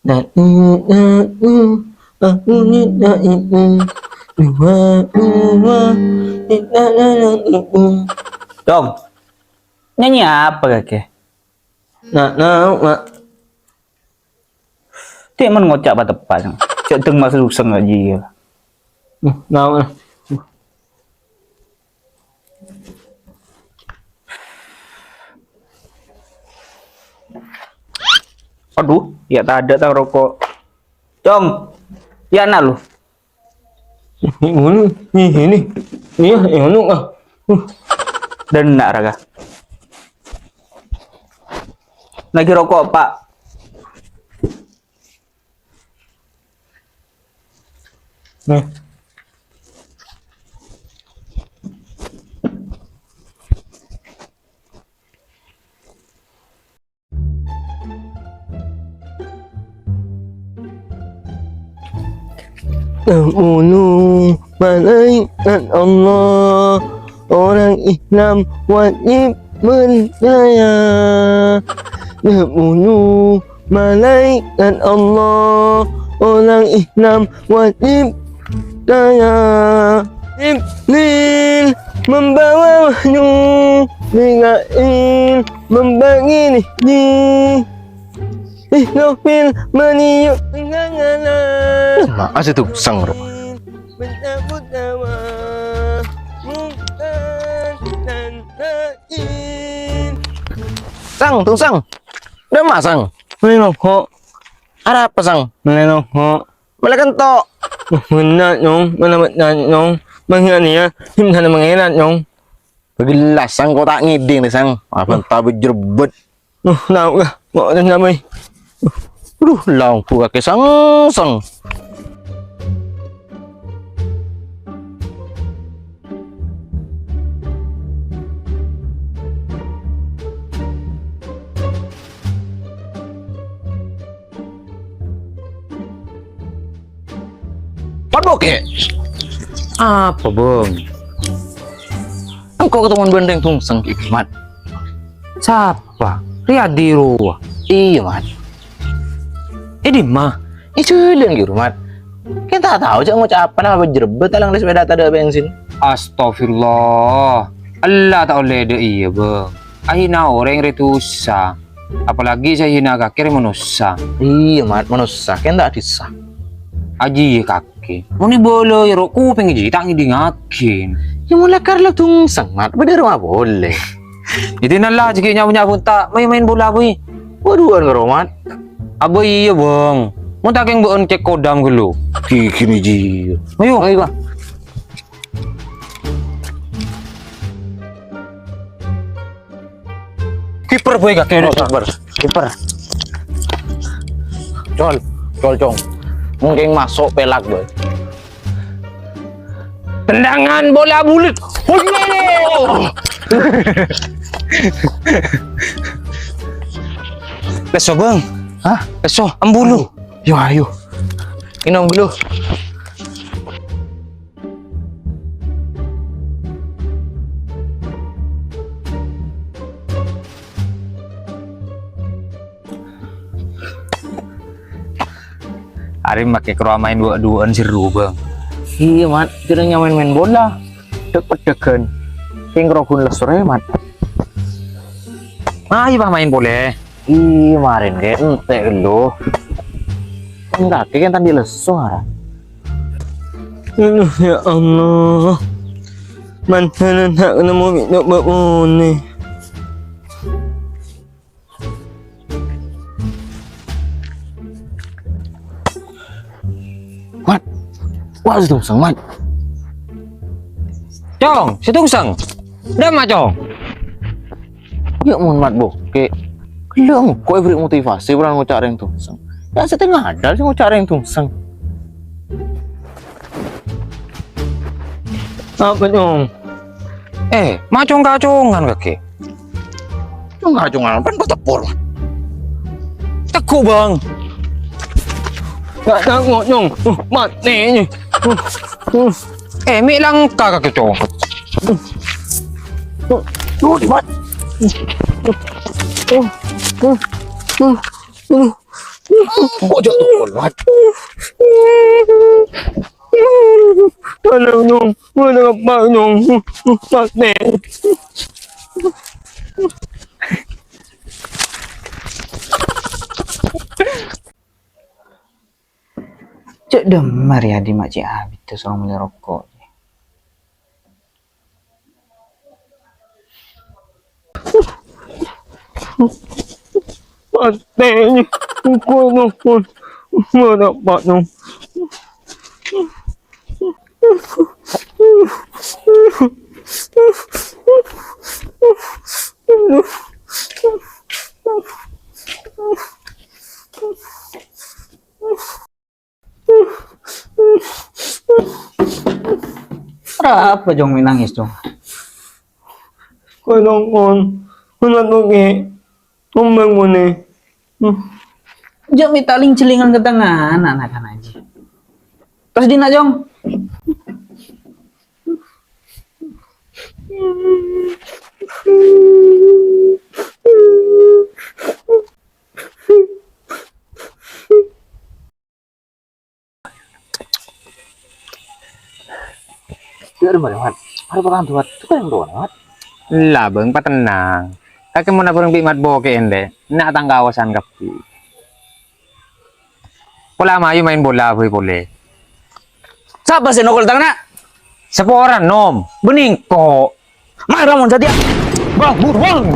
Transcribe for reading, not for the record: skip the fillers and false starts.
Aku minta itu dua Dong, nyanyi apa kakek? Mak. Dia man ngocak apa tepat? Cak teng masuk usang aja ya. Nah. Aduh, ya tak ada tau rokok. Dong, ya anak lu. Ini. Iya, ini Dan nak raga. Lagi rokok pak. Nih. Terbunuh malaikat Allah, orang Islam wajib percaya. Terbunuh malaikat Allah, orang Islam wajib percaya. Jibril membawa wahyu, Mikail membagi nihji, Israfil meniup tenganan. Asal tu sang bro. Mencabut nyawa Mukan dan Naim. Sang, tung sang. Udah masang. Menokok, Ada apa sang? menokok. Melakan tok. Menat nyong, menamat nyong. Mangga niya, himna na mangirat nyong. Begilas sang kau tak ngiding ni sang. Apa tak berjerbet. Lau ka, mau na namay. Aduh, lampu kaki sang sang. Pat bokeh. Apa bang? Engkau ketemu bendeng tungseng Mat. Siapa? Riyadi Ruwa. Iya mat. Di mah. Itu dan gitu mat. Kita tak tahu cak ngucap apa nama berjerbet alang di sepeda tak ada bensin. Astagfirullah. Allah tak boleh ada iya bang. Ahina orang retusa. Apalagi saya hina kaki manusia. Iya mat manusia kan tak disah. Aji kaki. Mau ni boleh ya roku pengen jadi tak ngidingakin. Ya mulai karena tungseng mat. Beda rumah boleh. Itu nalah jika nyabu tak main bola boy. Waduh kan mat. Abo iya bang. Mau tak yang buat cek kodam dulu. Kini ji. Ayo. Ayo bang. Kiper boy kaki. Kiper. Col cong. Mungkin masuk pelak boy. Tendangan bola bulat. Peso bang. Hah? Peso ambulu. Yo ayo. Inong dulu. Hari pakai keruah main dua-duaan seru bang. Iya mat. Tidak main bola. Deket-deket. Kayak ngerokun lesore mat. Ayo bah main boleh. Ih, kemarin kayak ente lo. Enggak, kayak tadi lesu ha. Ya Allah. Mana nak kena mau minum ni. Mat. Wah, itu sang mat. Cong, si tungsang. Dah mah cong. Ya mun mat boke. Keleng kok beri motivasi orang ngucap yang tungsang. Ya setengah ada sih ngucap yang tungsang. Apa nyong? Macong kacongan kaki. Cungan-cungan kan tepur. Tekuk bang. Tak tengok nyong. Mati ni. Mik langka kaki cong. Tuh, mat. Kok jatuh Mat? Ano nung, wala ka pa nung, pate. Cek demar ya di Mak Cik Abid tuh seorang beli rokok. Pate, ko nung, wala pa nung. Apa jong mi nangis dong? Kailang kon, wala nung tumbang mo ni. Jom mi taling celingan ke tangan anak-anak aja. Terus dina jong. Dia ada mana Mat? Ada orang tua, itu kan yang doang Mat. Lah bang, patenang. Kakek mau nabung bi mat boke ende. Nak tang kawasan kapi. Pola mayu main bola boleh. Siapa sih nokol tangan nak? Siapa orang nom? Bening kok. Marah mon saja. Bang, bang.